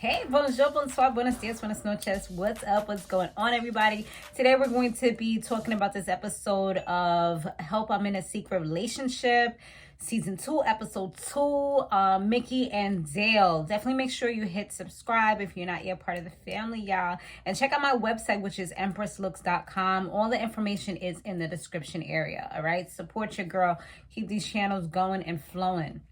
Hey, bonjour, bonsoir, buenos dias, buenas noches. What's up? What's going on, everybody? Today we're going to be talking about this episode of Help I'm in a Secret Relationship, Season 2, Episode 2, Mickie and Dale. Definitely make sure you hit subscribe if you're not yet part of the family, y'all. And check out my website, which is empresslooks.com. All the information is in the description area, all right? Support your girl. Keep these channels going and flowing.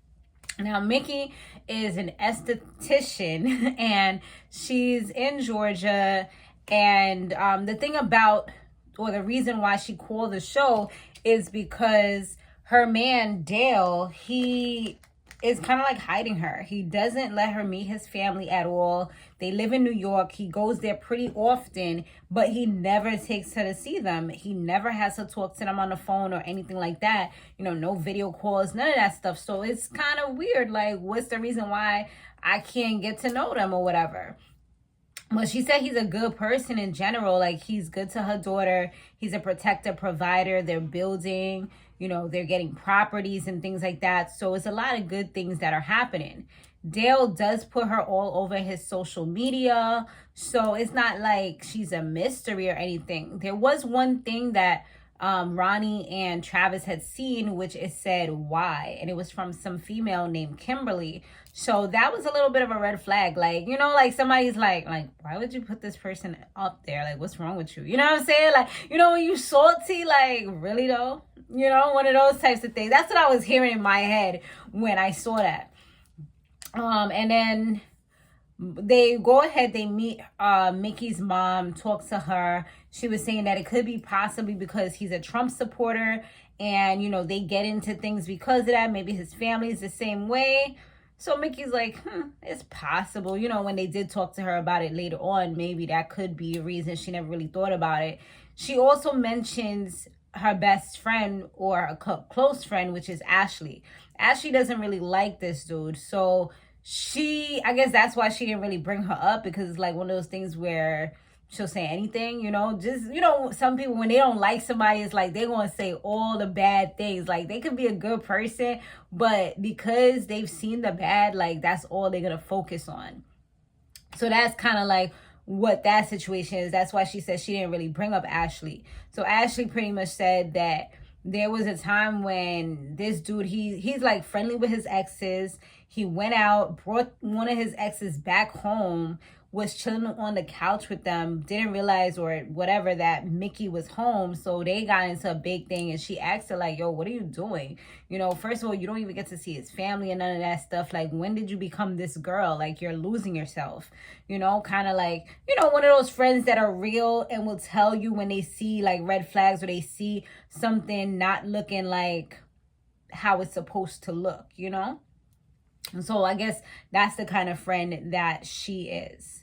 Now, Mickie is an esthetician and she's in Georgia. And the thing about, or the reason why she called the show is because her man, Dale, he is kind of like hiding her. He doesn't let her meet his family at all. They live in New York. He goes there pretty often, but he never takes her to see them. He never has to talk to them on the phone or anything like that. You know, no video calls, none of that stuff. So it's kind of weird. Like, what's the reason why I can't get to know them or whatever? Well, she said he's a good person in general. Like, he's good to her daughter. He's a protector, provider. They're building, you know, they're getting properties and things like that. So it's a lot of good things that are happening. Dale does put her all over his social media. So it's not like she's a mystery or anything. There was one thing that Rohnie and Travis had seen, which it said why, and it was from some female named Kimberly. So that was a little bit of a red flag. Like, you know, like somebody's like, why would you put this person up there? Like, what's wrong with you? You know what I'm saying? Like, you know, when you salty, like, really though? You know, one of those types of things. That's what I was hearing in my head when I saw that. And then they go ahead, they meet Mickie's mom, talk to her. She was saying that it could be possibly because he's a Trump supporter and, you know, they get into things because of that. Maybe his family is the same way. So Mickie's like, it's possible. You know, when they did talk to her about it later on, maybe that could be a reason. She never really thought about it. She also mentions her best friend or a close friend, which is Ashley. Ashley doesn't really like this dude. So I guess that's why she didn't really bring her up, because it's like one of those things where she'll say anything, you know, just, you know, some people, when they don't like somebody, it's like they're going to say all the bad things. Like, they could be a good person, but because they've seen the bad, like, that's all they're going to focus on. So that's kind of like what that situation is. That's why she said she didn't really bring up Ashley. So Ashley pretty much said that there was a time when this dude, he's like friendly with his exes. He went out, brought one of his exes back home, was chilling on the couch with them, didn't realize or whatever that Mickie was home. So they got into a big thing, and she asked her like, yo, what are you doing? You know, first of all, you don't even get to see his family and none of that stuff. Like, when did you become this girl? Like, you're losing yourself, you know, kind of like, you know, one of those friends that are real and will tell you when they see like red flags or they see something not looking like how it's supposed to look, you know? And so I guess that's the kind of friend that she is.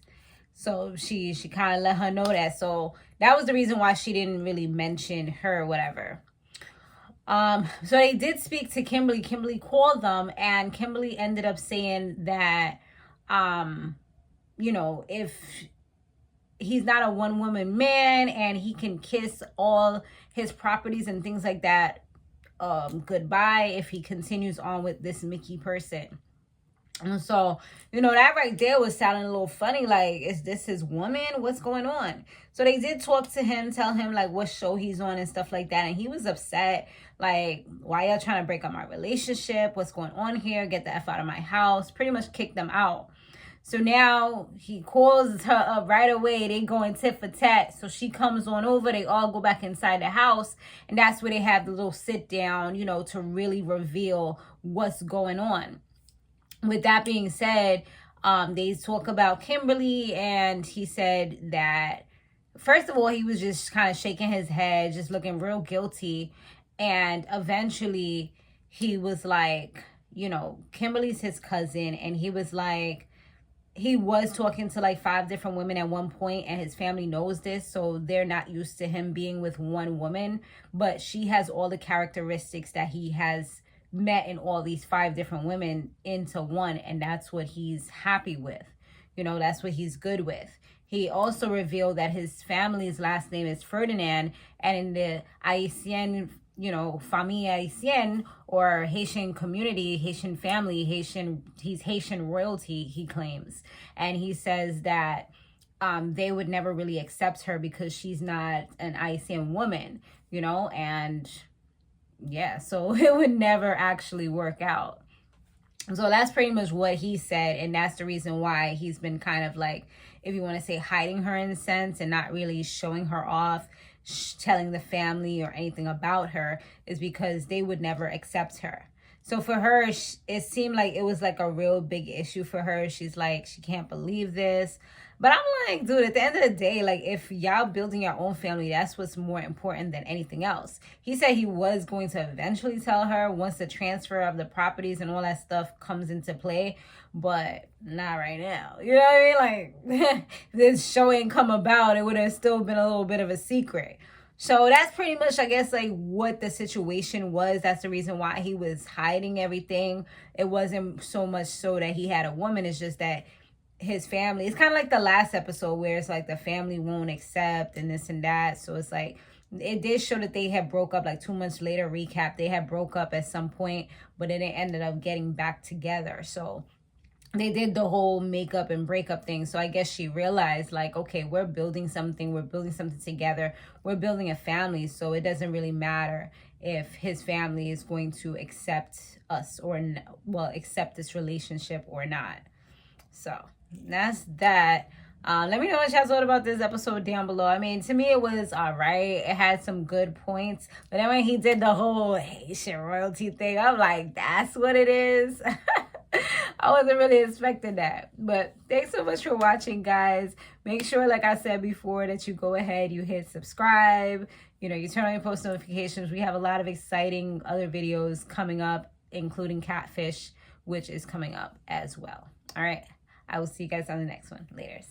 So she kind of let her know that. So that was the reason why she didn't really mention her or whatever. So they did speak to Kimberly. Kimberly called them, and Kimberly ended up saying that, you know, if he's not a one-woman man and he can kiss all his properties and things like that goodbye if he continues on with this Mickie person. And so, you know, that right there was sounding a little funny. Like, is this his woman? What's going on? So they did talk to him, tell him like what show he's on and stuff like that. And he was upset. Like, why y'all trying to break up my relationship? What's going on here? Get the F out of my house. Pretty much kicked them out. So now he calls her up right away. They going tit for tat. So she comes on over. They all go back inside the house. And that's where they have the little sit down, you know, to really reveal what's going on. With that being said, they talk about Kimberly, and he said that, first of all, he was just kind of shaking his head, just looking real guilty. And eventually he was like, you know, Kimberly's his cousin, and he was like, he was talking to like 5 different women at one point, and his family knows this, so they're not used to him being with one woman, but she has all the characteristics that he has met in all these 5 different women into one, and that's what he's happy with. You know, that's what he's good with. He also revealed that his family's last name is Ferdinand, and in the Haitian you know, familia Haitienne, or Haitian community, Haitian family, he's Haitian royalty, he claims. And he says that they would never really accept her because she's not an Haitian woman, you know, and yeah, so it would never actually work out. So that's pretty much what he said, and that's the reason why he's been kind of like, if you want to say, hiding her in a sense and not really showing her off, telling the family or anything about her, is because they would never accept her. So for her, it seemed like it was like a real big issue for her. She's like, she can't believe this. But I'm like, dude, at the end of the day, like, if y'all building your own family, that's what's more important than anything else. He said he was going to eventually tell her once the transfer of the properties and all that stuff comes into play, but not right now. You know what I mean? Like, if this show ain't come about, it would have still been a little bit of a secret. So that's pretty much, I guess, like, what the situation was. That's the reason why he was hiding everything. It wasn't so much so that he had a woman. It's just that his family, it's kind of like the last episode where it's like the family won't accept and this and that. So it's like, it did show that they had broke up like 2 months later. Recap, they had broke up at some point, but then it ended up getting back together. So they did the whole makeup and breakup thing. So I guess she realized, like, okay, we're building something together, we're building a family, so it doesn't really matter if his family is going to accept us or accept this relationship or not. So that's that. Let me know what y'all thought about this episode down below. I mean, to me, it was all right. It had some good points. But then when he did the whole Haitian royalty thing, I'm like, that's what it is. I wasn't really expecting that. But thanks so much for watching, guys. Make sure, like I said before, that you go ahead, you hit subscribe. You know, you turn on your post notifications. We have a lot of exciting other videos coming up, including Catfish, which is coming up as well. All right. I will see you guys on the next one. Laters.